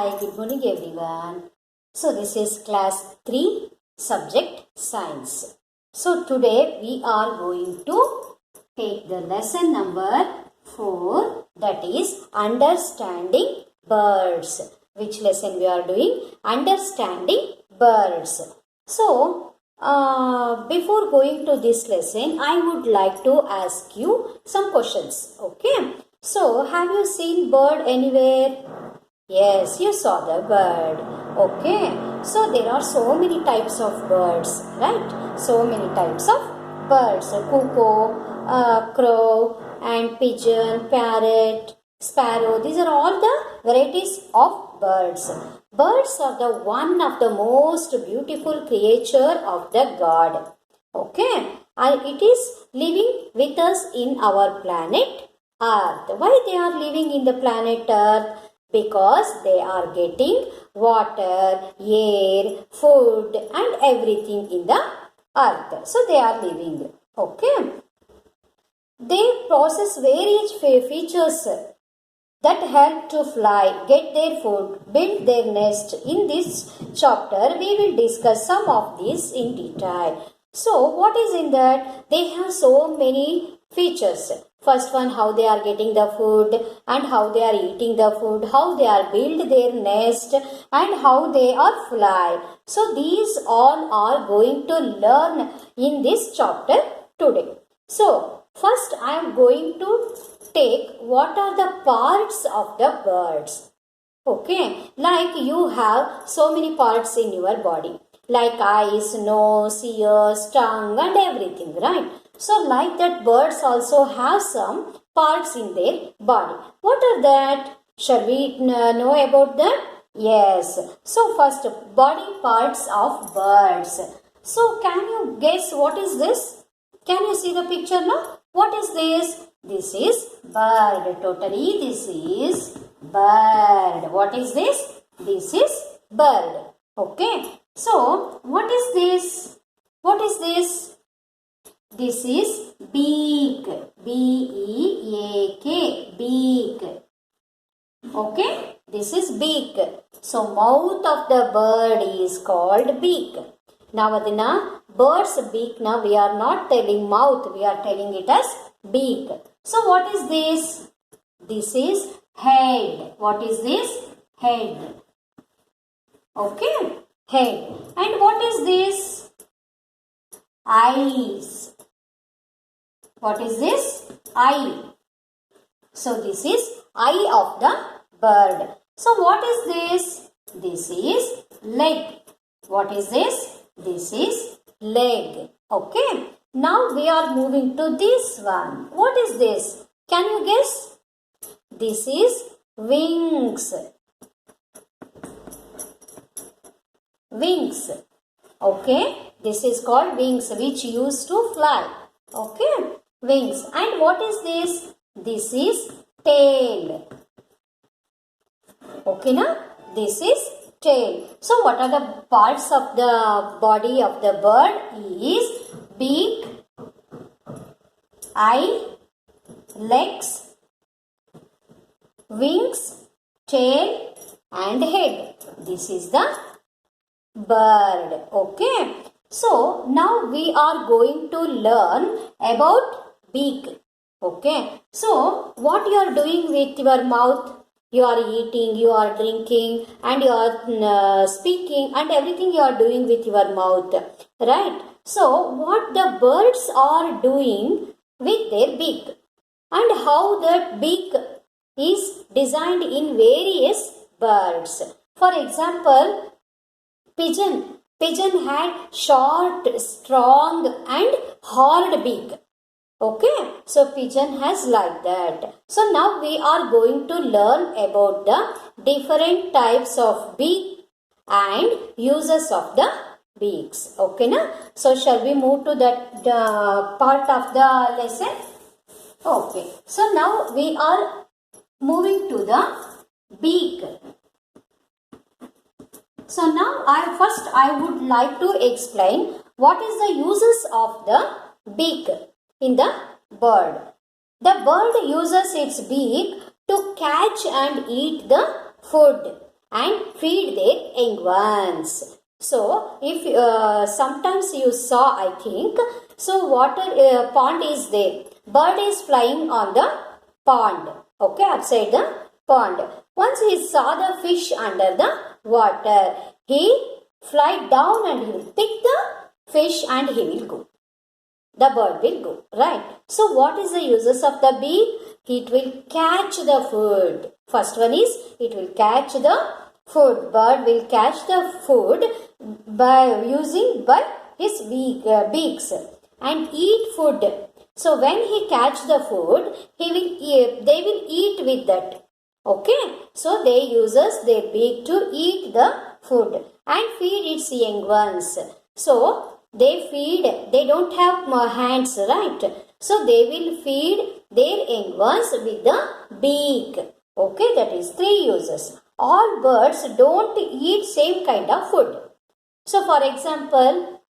Hi, good morning everyone. So this is class 3 subject science. So today we are going to take the lesson number 4, that is understanding birds. Which lesson we are doing? Understanding birds. So before going to this lesson, I would like to ask you some questions. Okay. So have you seen bird anywhere? Yes, you saw the bird. Okay. So there are so many types of birds, right? So many types of birds. Cuckoo, crow, and pigeon, parrot, sparrow. These are all the varieties of birds. Birds are the one of the most beautiful creature of the God. Okay. And it is living with us in our planet Earth. Why they are living in the planet Earth? Because they are getting water, air, food and everything in the earth. So they are living. Okay. They possess various features that help to fly, get their food, build their nest. In this chapter, we will discuss some of these in detail. So, what is in that? They have so many features. First one, how they are getting the food and how they are eating the food, how they are build their nest and how they are fly. So, these all are going to learn in this chapter today. So, first I am going to take what are the parts of the birds. Okay, like you have so many parts in your body, like eyes, nose, ears, tongue and everything, right? So like that, birds also have some parts in their body. What are that? Shall we know about that? Yes. So first, body parts of birds. So can you guess what is this? Can you see the picture now? What is this? This is bird. Totally, this is bird. What is this? This is bird. Okay. So, what is this? What is this? This is beak. B-E-A-K. Beak. Okay. This is beak. So, mouth of the bird is called beak. Now, Adina, bird's beak, now we are not telling mouth, we are telling it as beak. So, what is this? This is head. What is this? Head. Okay, head. And what is this? Eyes. What is this? Eye. So, this is eye of the bird. So, what is this? This is leg. What is this? This is leg. Okay. Now we are moving to this one. What is this? Can you guess? This is wings. Wings. Okay. This is called wings, which used to fly. Okay. Wings. And what is this? This is tail. Okay, na? This is tail. So, what are the parts of the body of the bird? Is beak, eye, legs, wings, tail and head. This is the bird. Okay. So, now we are going to learn about beak. Okay. So, what you are doing with your mouth? You are eating, you are drinking and you are speaking and everything you are doing with your mouth. Right? So, what the birds are doing with their beak and how the beak is designed in various birds. For example, pigeon. Pigeon had short, strong and hard beak. Okay, so pigeon has like that. So now we are going to learn about the different types of beak and uses of the beaks. Okay, na? So shall we move to that part of the lesson? Okay, so now we are moving to the beak. So now I would like to explain what is the uses of the beak in the bird. The bird uses its beak to catch and eat the food and feed their young ones. So, if sometimes you saw, I think, so water pond is there. Bird is flying on the pond. Okay, outside the pond. Once he saw the fish under the water, he fly down and he will pick the fish and he will go. The bird will go, right? So what is the uses of the beak? It will catch the food. First one is it will catch the food. Bird will catch the food by using his beaks and eat food. So when he catch the food, they will eat with that. Okay, so they uses their beak to eat the food and feed its young ones. So they don't have hands, right? So they will feed their young ones with the beak. Okay, that is 3 uses. All birds don't eat same kind of food. So for example,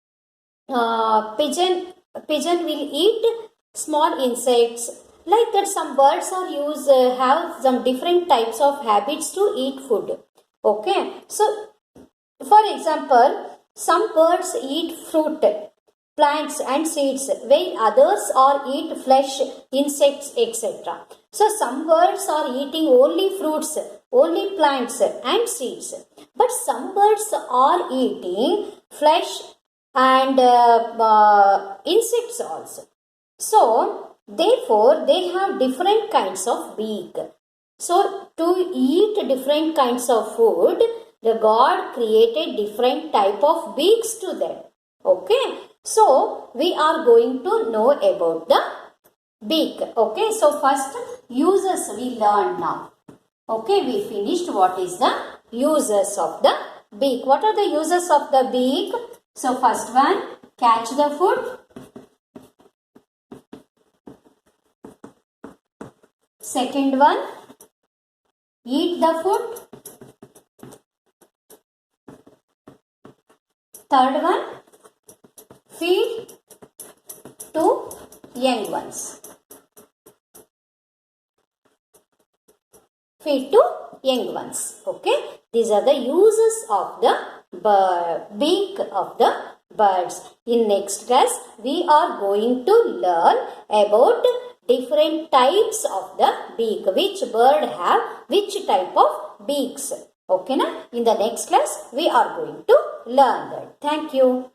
pigeon will eat small insects. Like that, some birds have some different types of habits to eat food. Okay, so for example, some birds eat fruit, plants and seeds, while others eat flesh, insects, etc. So some birds are eating only fruits, only plants and seeds. But some birds are eating flesh and insects also. So therefore they have different kinds of beak. So to eat different kinds of food, the God created different type of beaks to them. Okay. So we are going to know about the beak. Okay. So first uses we learned now. Okay. We finished what is the uses of the beak. What are the uses of the beak? So first one, catch the food. Second one, eat the food. Third one, feed to young ones. Feed to young ones. Okay. These are the uses of the beak of the birds. In next class, we are going to learn about different types of the beak. Which bird have which type of beaks. Okay, na? In the next class, we are going to learn that. Thank you.